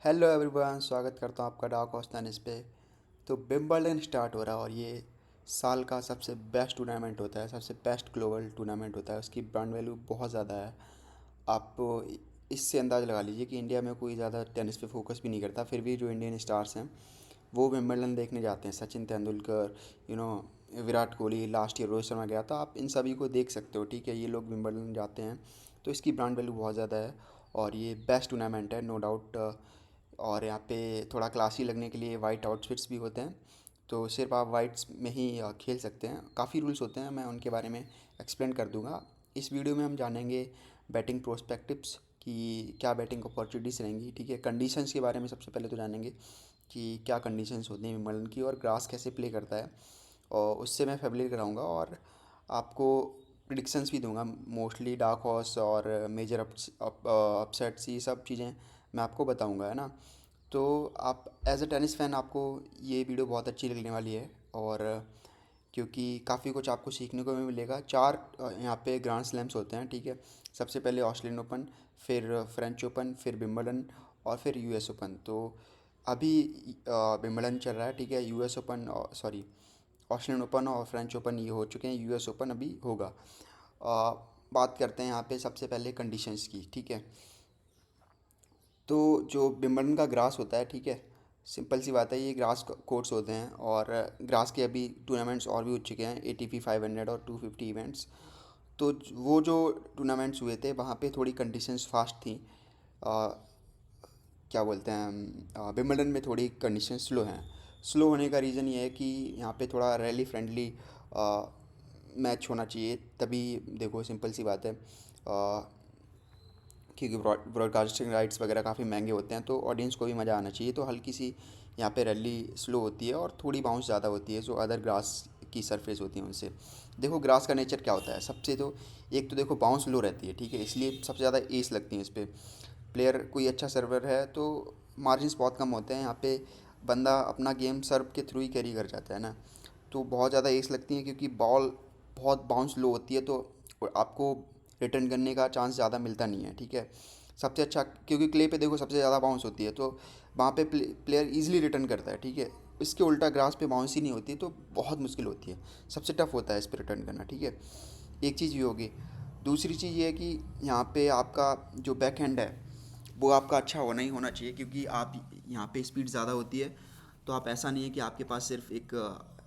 Hello everyone, स्वागत करता हूँ आपका डार्क हॉर्स टेनिस पे। तो विंबलडन स्टार्ट हो रहा है और ये साल का सबसे बेस्ट टूर्नामेंट होता है, सबसे बेस्ट ग्लोबल टूर्नामेंट होता है। उसकी ब्रांड वैल्यू बहुत ज़्यादा है। आप इससे अंदाज़ लगा लीजिए कि इंडिया में कोई ज़्यादा टेनिस पे फोकस भी नहीं करता, फिर भी जो इंडियन स्टार्स हैं वो विंबलडन देखने जाते हैं। सचिन तेंदुलकर, विराट कोहली, लास्ट ईयर रोहित शर्मा गया था। आप इन सभी को देख सकते हो, ठीक है। ये लोग विंबलडन जाते हैं, तो इसकी ब्रांड वैल्यू बहुत ज़्यादा है और ये बेस्ट टूर्नामेंट है, नो डाउट। और यहाँ पे थोड़ा क्लासी लगने के लिए वाइट आउटफिट्स भी होते हैं, तो सिर्फ आप वाइट्स में ही खेल सकते हैं। काफ़ी रूल्स होते हैं, मैं उनके बारे में एक्सप्लेन कर दूंगा। इस वीडियो में हम जानेंगे बैटिंग प्रोस्पेक्टिव्स कि क्या बैटिंग अपॉर्चुनिटीज़ रहेंगी, ठीक है। कंडीशंस के बारे में सबसे पहले तो जानेंगे कि क्या कंडीशंस होती हैं विंबलडन की और ग्रास कैसे प्ले करता है, और उससे मैं फेमिलियर कराऊंगा और आपको प्रिडिक्शंस भी दूंगा। मोस्टली डार्क हॉर्स और मेजर अपसेट्स, ये सब चीज़ें मैं आपको बताऊंगा, है ना। तो आप एज अ टेनिस फ़ैन आपको ये वीडियो बहुत अच्छी लगने वाली है, और क्योंकि काफ़ी कुछ आपको सीखने को भी मिलेगा। चार यहाँ पे ग्रैंड स्लैम्स होते हैं, ठीक है। सबसे पहले ऑस्ट्रेलियन ओपन, फिर फ्रेंच ओपन, फिर विंबलडन और फिर यूएस ओपन। तो अभी विंबलडन चल रहा है, ठीक है। US open, sorry, Australian open और फ्रेंच ओपन ये हो चुके हैं, यूएस ओपन अभी होगा। बात करते हैं यहाँ पे सबसे पहले कंडीशंस की, ठीक है। तो जो विंबलडन का ग्रास होता है, ठीक है, सिंपल सी बात है, ये ग्रास कोर्ट्स होते हैं और ग्रास के अभी टूर्नामेंट्स और भी हो चुके हैं, एटीपी 500 और 250 इवेंट्स। तो वो जो टूर्नामेंट्स हुए थे वहाँ पे थोड़ी कंडीशंस फास्ट थी। अ, क्या बोलते हैं, विंबलडन में थोड़ी कंडीशन स्लो हैं। स्लो होने का रीज़न ये है कि यहाँ पे थोड़ा रैली फ्रेंडली मैच होना चाहिए, तभी देखो सिंपल सी बात है। क्योंकि ब्रॉडकास्टिंग राइट्स वगैरह काफ़ी महंगे होते हैं, तो ऑडियंस को भी मज़ा आना चाहिए। तो हल्की सी यहाँ पे रैली स्लो होती है और थोड़ी बाउंस ज़्यादा होती है जो अदर ग्रास की सरफेस होती है उनसे। देखो ग्रास का नेचर क्या होता है, सबसे तो एक तो देखो बाउंस लो रहती है, ठीक है, इसलिए सबसे ज़्यादा एस लगती है इस पर। प्लेयर कोई अच्छा सर्वर है तो मार्जिन्स बहुत कम होते हैं यहाँ पे, बंदा अपना गेम सर्व के थ्रू ही कैरी कर जाता है ना। तो बहुत ज़्यादा एस लगती है क्योंकि बॉल बहुत बाउंस लो होती है, तो आपको रिटर्न करने का चांस ज़्यादा मिलता नहीं है, ठीक है। सबसे अच्छा, क्योंकि क्ले पे देखो सबसे ज़्यादा बाउंस होती है, तो वहाँ पे प्लेयर इजीली रिटर्न करता है, ठीक है। इसके उल्टा ग्रास पे बाउंस ही नहीं होती, तो बहुत मुश्किल होती है, सबसे टफ होता है इस पर रिटर्न करना, ठीक है। एक चीज़ ये होगी। दूसरी चीज़ ये है कि यहाँ पे आपका जो बैक हैंड है वो आपका अच्छा होना ही होना चाहिए, क्योंकि आप यहाँ पे स्पीड ज़्यादा होती है। तो आप, ऐसा नहीं है कि आपके पास सिर्फ एक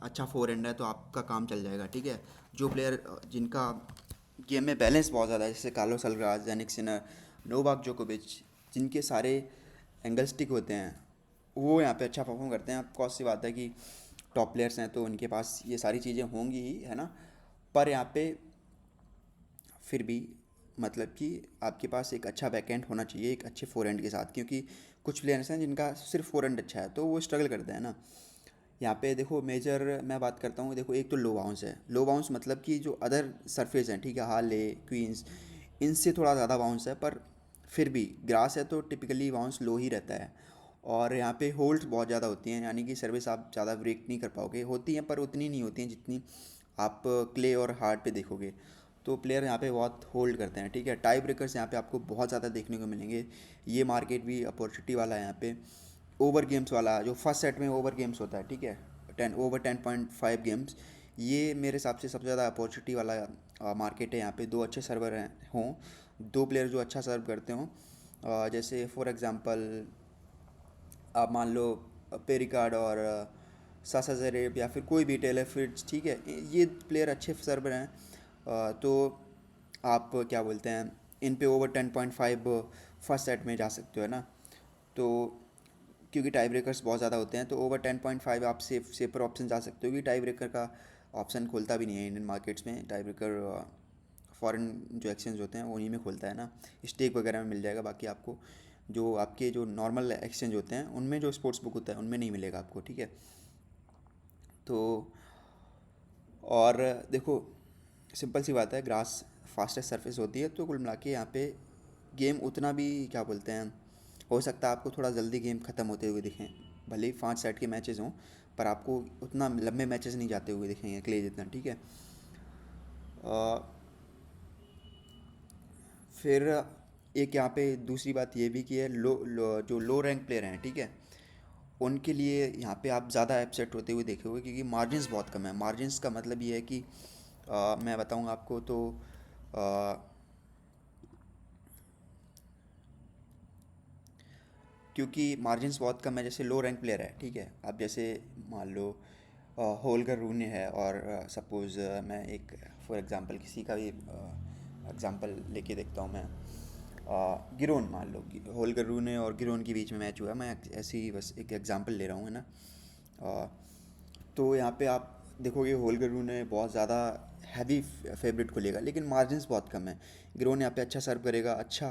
अच्छा फोर हैंड है तो आपका काम चल जाएगा, ठीक है। जो प्लेयर जिनका गेम में बैलेंस बहुत ज़्यादा है, जैसे Carlos Alcaraz, Yannick Sinner, Novak जोकोविच, जिनके सारे एंगल स्टिक होते हैं, वो यहाँ पे अच्छा परफॉर्म करते हैं। अब कौन सी बात है कि टॉप प्लेयर्स हैं तो उनके पास ये सारी चीज़ें होंगी ही, है ना। पर यहाँ पे फिर भी मतलब कि आपके पास एक अच्छा बैकएंड होना चाहिए एक अच्छे फोरहैंड के साथ, क्योंकि कुछ प्लेयर्स हैं जिनका सिर्फ फोरहैंड अच्छा है तो वो स्ट्रगल करते हैं ना। यहाँ पे देखो मेजर मैं बात करता हूँ, देखो एक तो लो बाउंस है। लो बाउंस मतलब कि जो अदर सरफेस हैं, ठीक है, हार्ले, क्वींस, इनसे थोड़ा ज़्यादा बाउंस है, पर फिर भी ग्रास है तो टिपिकली बाउंस लो ही रहता है। और यहाँ पे होल्ड्स बहुत ज़्यादा होती हैं, यानी कि सर्विस आप ज़्यादा ब्रेक नहीं कर पाओगे, होती हैं पर उतनी नहीं होती हैं जितनी आप क्ले और हार्ड पे देखोगे। तो प्लेयर यहाँ पे बहुत होल्ड करते हैं, ठीक है। टाई ब्रेकर्स यहाँ पे आपको बहुत ज़्यादा देखने को मिलेंगे। ये मार्केट भी अपॉर्चुनिटी वाला है यहाँ पे। ओवर गेम्स वाला जो फर्स्ट सेट में ओवर गेम्स होता है, ठीक है, 10 गेम्स, ये मेरे हिसाब से सबसे ज़्यादा अपॉर्चुनिटी वाला मार्केट है। यहाँ पे दो अच्छे सर्वर हैं हों, दो प्लेयर जो अच्छा सर्व करते हों। जैसे फॉर एग्ज़ाम्पल आप मान लो पेरिकार्ड और सासा जरेब, या फिर कोई भी टेलर फिट्स, ठीक है, ये प्लेयर अच्छे सर्वर हैं। तो आप क्या बोलते हैं, इन पे ओवर 10.5 फर्स्ट सेट में जा सकते हो, है ना। तो क्योंकि टाई ब्रेकर्स बहुत ज़्यादा होते हैं तो ओवर 10.5 आप सेफर ऑप्शन जा सकते हो, क्योंकि टाई ब्रेकर का ऑप्शन खुलता भी नहीं है इंडियन मार्केट्स में। टाई ब्रेकर फॉरेन जो एक्सचेंज होते हैं उन्हीं में खुलता है ना, स्टेक वगैरह में मिल जाएगा। बाकी आपको जो आपके जो नॉर्मल एक्सचेंज होते हैं उनमें जो स्पोर्ट्स बुक होता है उनमें नहीं मिलेगा आपको, ठीक है। तो और देखो सिंपल सी बात है, ग्रास फास्टेस्ट सरफेस होती है, तो कुल मिला के यहाँ पे गेम उतना भी क्या बोलते हैं, हो सकता है आपको थोड़ा जल्दी गेम ख़त्म होते हुए दिखें, भले ही 5 सेट के मैचेस हों, पर आपको उतना लंबे मैचेस नहीं जाते हुए दिखेंगे क्ले जितना, ठीक है। अ, फिर एक यहाँ पे दूसरी बात ये भी कि है जो लो रैंक प्लेयर हैं, ठीक है, उनके लिए यहाँ पे आप ज़्यादा अपसेट होते हुए देखे होगे क्योंकि मार्जिन्स बहुत कम है। मार्जिन्स का मतलब ये है कि मैं बताऊँ आपको तो आ, क्योंकि मार्जिन्स बहुत कम है, जैसे लो रैंक प्लेयर है, ठीक है, अब जैसे मान लो होलगर रूने है और सपोज़ मैं एक फॉर एग्जांपल किसी का भी एग्जांपल लेके देखता हूँ मैं, गिरोन मान लो कि होलगर रूने और गिरोन के बीच में मैच हुआ, मैं ऐसे ही बस एक एग्जांपल ले रहा हूँ, है ना। अ, तो यहाँ पे आप देखोगे होलगर रूने बहुत ज़्यादा हैवी फेवरेट को लेगा, लेकिन मार्जिन्स बहुत कम है। गिरोन यहाँ पे अच्छा सर्व करेगा, अच्छा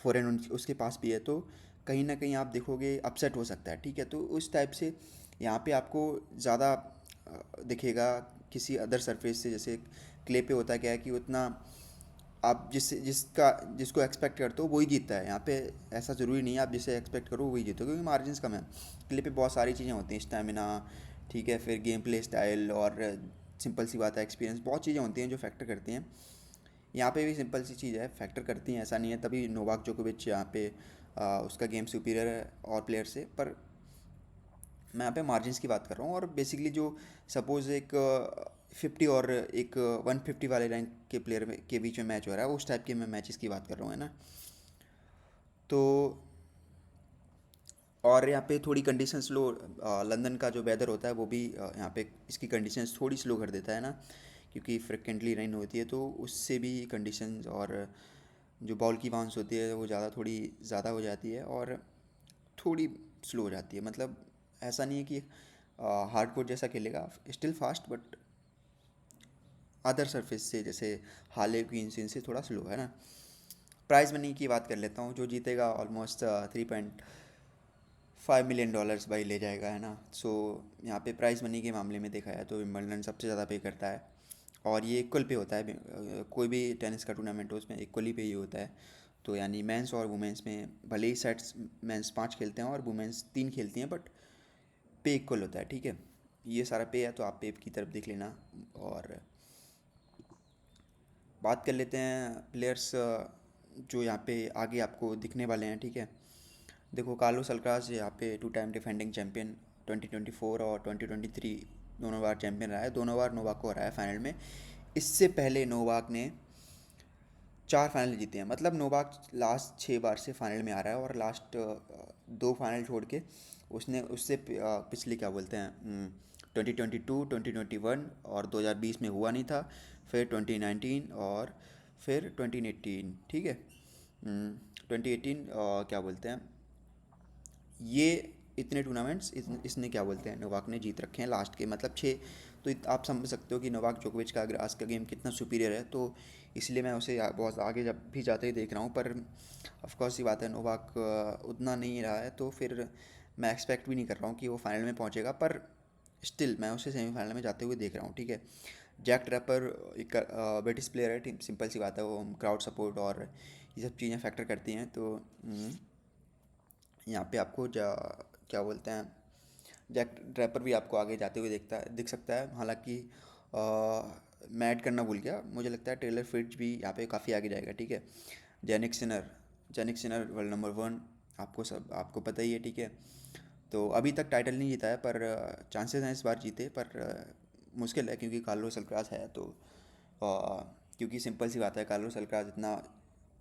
फॉरहैंड उसके पास भी है, तो कहीं ना कहीं आप देखोगे अपसेट हो सकता है, ठीक है। तो उस टाइप से यहाँ पे आपको ज़्यादा दिखेगा किसी अदर सरफेस से। जैसे क्ले पे होता है क्या है कि उतना आप जिसको एक्सपेक्ट करते हो वही जीतता है। यहाँ पे ऐसा ज़रूरी नहीं है आप जिसे एक्सपेक्ट करो वही जीतो, क्योंकि मार्जिन्स कम है। क्ले पे बहुत सारी चीज़ें होती हैं, स्टेमिना, ठीक है, फिर गेम प्ले स्टाइल और सिंपल सी बात है एक्सपीरियंस, बहुत चीज़ें होती हैं जो फैक्टर करती हैं। यहाँ पे भी सिंपल सी चीज़ है, फैक्टर करती हैं, ऐसा नहीं है, तभी नोवाक जोकोविच यहाँ पे उसका गेम सुपीरियर है और प्लेयर से। पर मैं यहाँ पे मार्जिन्स की बात कर रहा हूँ, और बेसिकली जो सपोज़ एक 50 और एक 150 वाले रैंक के प्लेयर के बीच में मैच हो रहा है, उस टाइप के मैं मैचेस की बात कर रहा हूँ, है ना। तो और यहाँ पे थोड़ी कंडीशन स्लो, लंदन का जो वेदर होता है वो भी यहाँ पे इसकी कंडीशंस थोड़ी स्लो कर देता है ना, क्योंकि फ्रिक्वेंटली रेन होती है, तो उससे भी कंडीशंस और जो बॉल की बाउंस होती है वो थोड़ी ज़्यादा हो जाती है और थोड़ी स्लो हो जाती है। मतलब ऐसा नहीं है कि हार्ड कोर्ट जैसा खेलेगा, still fast, but other surface से जैसे हाले क्वींस इनसे थोड़ा स्लो है ना। प्राइज मनी की बात कर लेता हूँ, जो जीतेगा ऑलमोस्ट 3.5 मिलियन डॉलर्स भाई ले जाएगा, है ना। सो यहाँ पे प्राइज मनी के मामले में देखा जाए तो विंबलडन सबसे ज़्यादा पे करता है, और ये इक्वल पे होता है। कोई भी टेनिस का टूर्नामेंट हो उसमें इक्वली पे ही होता है। तो यानी मेंस और वुमेंस में भले ही सेट्स मेंस 5 खेलते हैं और वुमेंस 3 खेलती हैं, बट पे इक्वल होता है, ठीक है। ये सारा पे है, तो आप पे की तरफ देख लेना। और बात कर लेते हैं प्लेयर्स जो यहाँ पे आगे आपको दिखने वाले हैं, ठीक है। देखो कार्लोस अल्काराज यहाँ पे 2 टाइम डिफेंडिंग चैंपियन, 2024 और 2023 दोनों बार चैंपियन रहा है, दोनों बार नोवाक को हराया है फाइनल में। इससे पहले नोवाक ने 4 फाइनल जीते हैं, मतलब नोवाक लास्ट 6 बार से फाइनल में आ रहा है, और लास्ट 2 फाइनल छोड़ के उसने उससे पिछले क्या बोलते हैं 2022, 2021 और 2020 में हुआ नहीं था, फिर 2019 और फिर 2018, ठीक है। 2018 क्या बोलते हैं ये इतने टूर्नामेंट्स इसने क्या बोलते हैं नोवाक ने जीत रखे हैं लास्ट के, मतलब 6। तो आप समझ सकते हो कि नोवाक जोकोविच का ग्रास का गेम कितना सुपीरियर है, तो इसलिए मैं उसे बहुत आगे जब भी जाते ही देख रहा हूँ। पर ऑफ कोर्स ये बात है, नोवाक उतना नहीं रहा है, तो फिर मैं एक्सपेक्ट भी नहीं कर रहा हूँ कि वो फाइनल में पहुँचेगा, पर स्टिल मैं उसे सेमीफाइनल में जाते हुए देख रहा हूँ, ठीक है। जैक ट्रैपर एक ब्रिटिश प्लेयर है, सिंपल सी बात है, वो क्राउड सपोर्ट और ये सब चीज़ें फैक्टर करती हैं। तो यहाँ पे आपको क्या बोलते हैं जैक ड्रैपर भी आपको आगे जाते हुए दिख सकता है। हालांकि मैं ऐड करना भूल गया, मुझे लगता है टेलर फ्रिट्ज भी यहाँ पे काफ़ी आगे जाएगा, ठीक है। जेनिक सिनर वर्ल्ड नंबर 1, आपको पता ही है, ठीक है। तो अभी तक टाइटल नहीं जीता है, पर चांसेस हैं इस बार जीते, पर मुश्किल है क्योंकि कार्लोस अल्काराज है। तो क्योंकि सिंपल सी बात है, कार्लोस अल्काराज इतना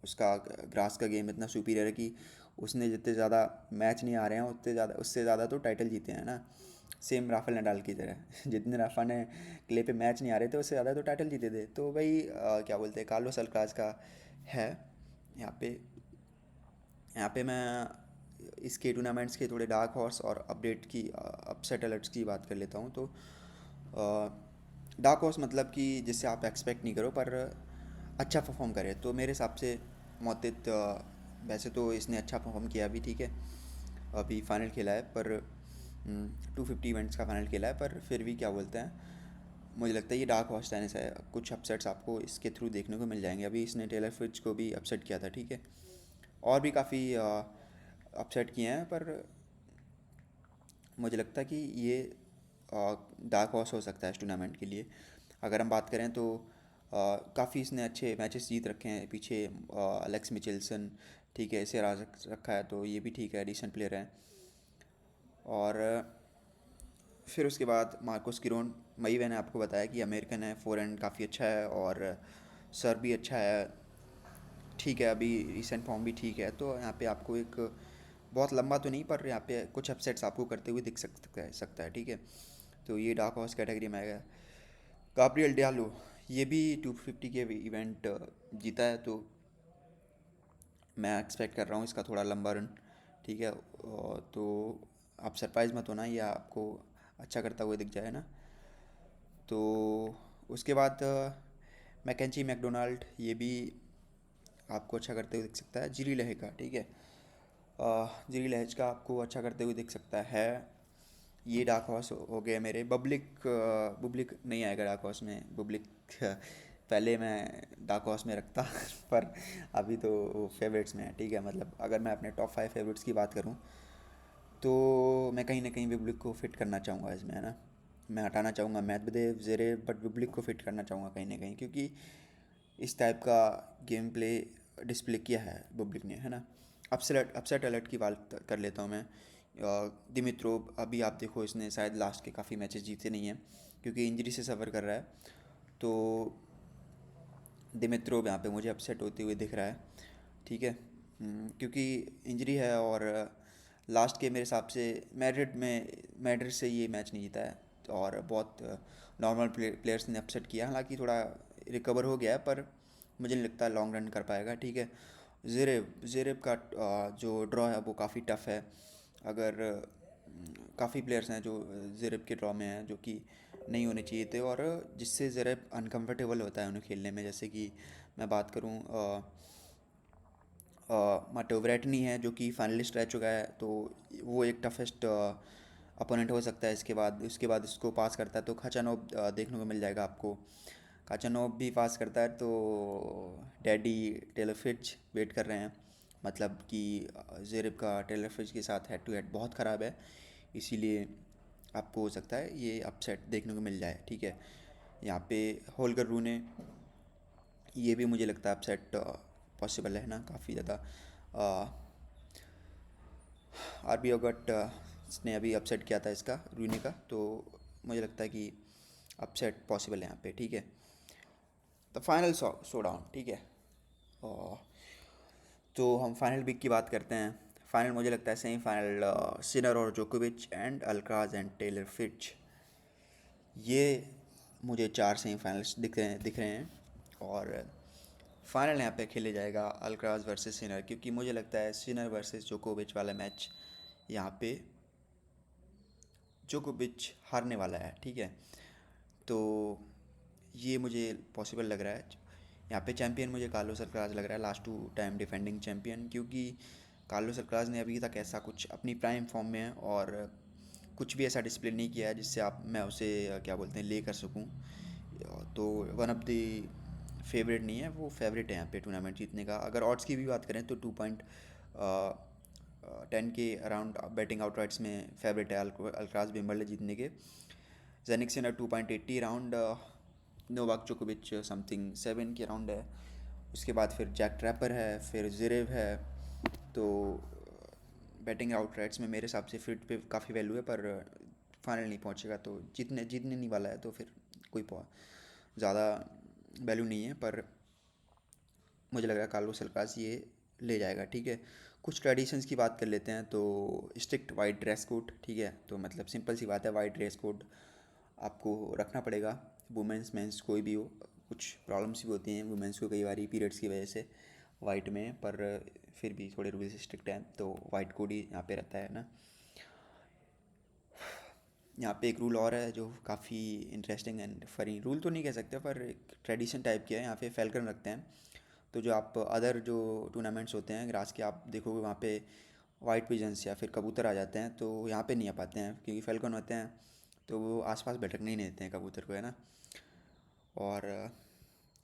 उसका ग्रास का गेम इतना सुपीरियर है कि उसने जितने ज़्यादा मैच नहीं आ रहे हैं उतने ज़्यादा उससे ज़्यादा तो टाइटल जीते हैं ना। सेम राफेल नडाल की तरह जितने राफा ने क्ले पे मैच नहीं आ रहे थे उससे ज़्यादा तो टाइटल जीते थे। तो भाई क्या बोलते हैं कार्लोस अल्काराज का है यहाँ पे। मैं इसके टूर्नामेंट्स के थोड़े डार्क हॉर्स और अपडेट की अपसेट अलर्ट्स की बात कर लेता हूँ। तो डार्क हॉर्स मतलब कि जिससे आप एक्सपेक्ट नहीं करो पर अच्छा परफॉर्म करे, तो मेरे हिसाब से मोतित वैसे तो इसने अच्छा परफॉर्म किया अभी, ठीक है। अभी फाइनल खेला है, पर 250 इवेंट्स का फाइनल खेला है, पर फिर भी क्या बोलते हैं मुझे लगता है ये डार्क हॉर्स टेनिस है। कुछ अपसेट्स आपको इसके थ्रू देखने को मिल जाएंगे। अभी इसने टेलर फ्रिट्ज को भी अपसेट किया था, ठीक है। और भी काफ़ी अपसेट किए हैं, पर मुझे लगता है कि ये डार्क हॉर्स हो सकता है इस टूर्नामेंट के लिए। अगर हम बात करें तो काफ़ी इसने अच्छे मैचेस जीत रखे हैं पीछे। एलेक्स मिचेल्सन, ठीक है, इसे रखा है, तो ये भी ठीक है, डिसेंट प्लेयर है। और फिर उसके बाद मार्कोस गिरोन, वही मैंने आपको बताया कि अमेरिकन है, फोरहैंड काफ़ी अच्छा है और सर्व भी अच्छा है, ठीक है, अभी रिसेंट फॉर्म भी ठीक है। तो यहाँ पे आपको एक बहुत लंबा तो नहीं, पर यहाँ पे कुछ अपसेट्स आपको करते हुए दिख सकता है, ठीक है। तो ये डार्क हॉर्स कैटेगरी में आएगा। गाब्रियल डियालो, ये भी 250 के इवेंट जीता है, तो मैं एक्सपेक्ट कर रहा हूँ इसका थोड़ा लंबा रन, ठीक है। तो आप सरप्राइज मत होना, ये आपको अच्छा करता हुआ दिख जाए ना। तो उसके बाद मैकेंजी मैकडोनाल्ड, ये भी आपको अच्छा करते हुए दिख सकता है। जिरी लहेका, ठीक है, जिरी लहज का आपको अच्छा करते हुए दिख सकता है। ये डार्क हॉर्स हो गए मेरे। बुब्लिक नहीं आएगा डार्क हॉर्स में। बुब्लिक पहले मैं डार्क हॉर्स में रखता पर अभी तो वो फेवरेट्स में है, ठीक है। मतलब अगर मैं अपने टॉप 5 फेवरेट्स की बात करूँ तो मैं कहीं ना कहीं बुब्लिक को फिट करना चाहूँगा इसमें, है ना। मैं हटाना चाहूँगा मैदवेदेव, ज़ेरेव, बट बुब्लिक को फिट करना चाहूँगा कहीं ना कहीं, क्योंकि इस टाइप का गेम प्ले डिस्प्ले किया है बुब्लिक ने, है ना। अपसेट अलर्ट की बात कर लेता हूँ मैं। दिमित्रोव, अभी आप देखो इसने शायद लास्ट के काफ़ी मैचेस जीते नहीं हैं क्योंकि इंजरी से सफ़र कर रहा है। तो दिमित्रोव यहाँ पे मुझे अपसेट होते हुए दिख रहा है, ठीक है। क्योंकि इंजरी है और लास्ट के मेरे हिसाब से मैड्रिड से ये मैच नहीं जीता है, और बहुत नॉर्मल प्लेयर्स ने अपसेट किया। हालांकि थोड़ा रिकवर हो गया है, पर मुझे नहीं लगता लॉन्ग रन कर पाएगा, ठीक है। ज़ेरेब का जो ड्रॉ है वो काफ़ी टफ है। अगर काफ़ी प्लेयर्स हैं जो ज़ेरेब के ड्रॉ में हैं जो कि नहीं होने चाहिए थे, और जिससे ज़ेरेब अनकंफर्टेबल होता है उन्हें खेलने में। जैसे कि मैं बात करूं, माटेओ ब्रेटनी है जो कि फाइनलिस्ट रह चुका है, तो वो एक टफेस्ट अपोनेंट हो सकता है। उसके बाद इसको पास करता है तो खाचानोव देखने को मिल जाएगा आपको। खाचानोव भी पास करता है तो डैडी टेलर फिट्ज वेट कर रहे हैं। मतलब कि ज़ेरेब का टेलर फिट्ज के साथ हेड टू हेड बहुत ख़राब है, इसीलिए आपको हो सकता है ये अपसेट देखने को मिल जाए, ठीक है। यहाँ पे होल्गर रूने, ये भी मुझे लगता है अपसेट पॉसिबल है ना, काफ़ी ज़्यादा। आरबी ओगट ने अभी अपसेट किया था इसका, रूने का, तो मुझे लगता है कि अपसेट पॉसिबल है यहाँ पे, ठीक है। तो फाइनल शो डाउन, ठीक है। और तो हम फाइनल बिग की बात करते हैं। फाइनल मुझे लगता है सेमीफाइनल सिनर और जोकोविच and Alcaraz and Taylor Fritz, ये मुझे 4 सेमीफाइनल्स दिख रहे हैं। और फाइनल यहाँ पे खेले जाएगा अल्काराज वर्सेस सिनर, क्योंकि मुझे लगता है सिनर वर्सेस जोकोविच वाला मैच यहाँ पे जोकोविच हारने वाला है, ठीक है। तो ये मुझे पॉसिबल लग रहा है। यहाँ पे चैंपियन मुझे कार्लोस अल्काराज लग रहा है, last two time defending champion, क्योंकि कार्लोस अल्काराज ने अभी तक ऐसा कुछ अपनी प्राइम फॉर्म में है और कुछ भी ऐसा डिस्प्ले नहीं किया है जिससे मैं उसे क्या बोलते हैं ले कर सकूँ। तो वन ऑफ द फेवरेट नहीं है, वो फेवरेट है यहाँ पे टूर्नामेंट जीतने का। अगर ऑड्स की भी बात करें तो 2.10 के अराउंड बैटिंग आउटराइट्स में फेवरेट है अल्काराज विंबलडन जीतने के। जेनिक सिनर 2.80 राउंड, नोवाक जोकोविच समथिंग 7 के राउंड है। उसके बाद फिर जैक ट्रैपर है, फिर ज़ेरेव है। तो बैटिंग आउटराइट्स में मेरे हिसाब से फिट पे काफ़ी वैल्यू है, पर फाइनल नहीं पहुंचेगा तो जीतने नहीं वाला है, तो फिर कोई ज़्यादा वैल्यू नहीं है। पर मुझे लग रहा है कार्लोस अल्काराज ये ले जाएगा, ठीक है। कुछ ट्रेडिशंस की बात कर लेते हैं। तो स्ट्रिक्ट वाइट ड्रेस कोड, ठीक है, तो मतलब सिंपल सी बात है, वाइट ड्रेस कोड आपको रखना पड़ेगा, वुमेंस मेंस कोई भी हो। कुछ प्रॉब्लम्स भी होती हैं वुमेंस को कई बार पीरियड्स की वजह से वाइट में, पर फिर भी थोड़े रूल्स स्ट्रिक्ट हैं, तो वाइट कोड ही यहाँ पे रहता है ना। यहाँ पे एक रूल और है जो काफ़ी इंटरेस्टिंग एंड फनी, रूल तो नहीं कह सकते पर एक ट्रेडिशन टाइप की है। यहाँ पे फैल्कन रखते हैं, तो जो आप अदर जो टूर्नामेंट्स होते हैं ग्रास के, आप देखोगे वहाँ पे वाइट पिजन्स या फिर कबूतर आ जाते हैं, तो यहाँ पे नहीं आ पाते हैं क्योंकि फैल्कन होते हैं, तो वो आसपास भटकने ही नहीं देते हैं कबूतर को, है ना। और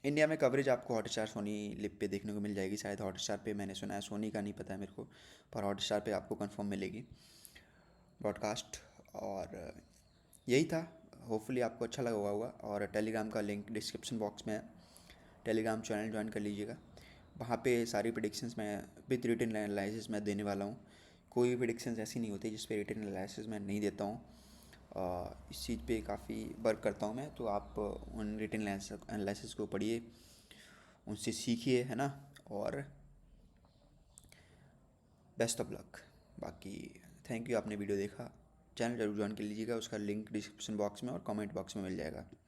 इंडिया में कवरेज आपको हॉटस्टार सोनी लिप पे देखने को मिल जाएगी शायद। हॉटस्टार पे मैंने सुना है, सोनी का नहीं पता है मेरे को, पर हॉटस्टार पे आपको कंफर्म मिलेगी ब्रॉडकास्ट। और यही था, होपफुली आपको अच्छा लगा होगा। और टेलीग्राम का लिंक डिस्क्रिप्शन बॉक्स में है, टेलीग्राम चैनल ज्वाइन कर लीजिएगा। वहाँ पे सारी प्रेडिक्शंस मैं विद रिटन एनालिसिस मैं देने वाला हूँ। कोई भी प्रेडिक्शंस ऐसी नहीं होती जिस पे रिटन एनालिसिस मैं नहीं देता हूँ। इस चीज़ पे काफ़ी वर्क करता हूँ मैं, तो आप उन रिटन एनालिसिस को पढ़िए, उनसे सीखिए, है ना। और बेस्ट ऑफ लक। बाकी थैंक यू, आपने वीडियो देखा। चैनल जरूर ज्वाइन कर लीजिएगा, उसका लिंक डिस्क्रिप्शन बॉक्स में और कमेंट बॉक्स में मिल जाएगा।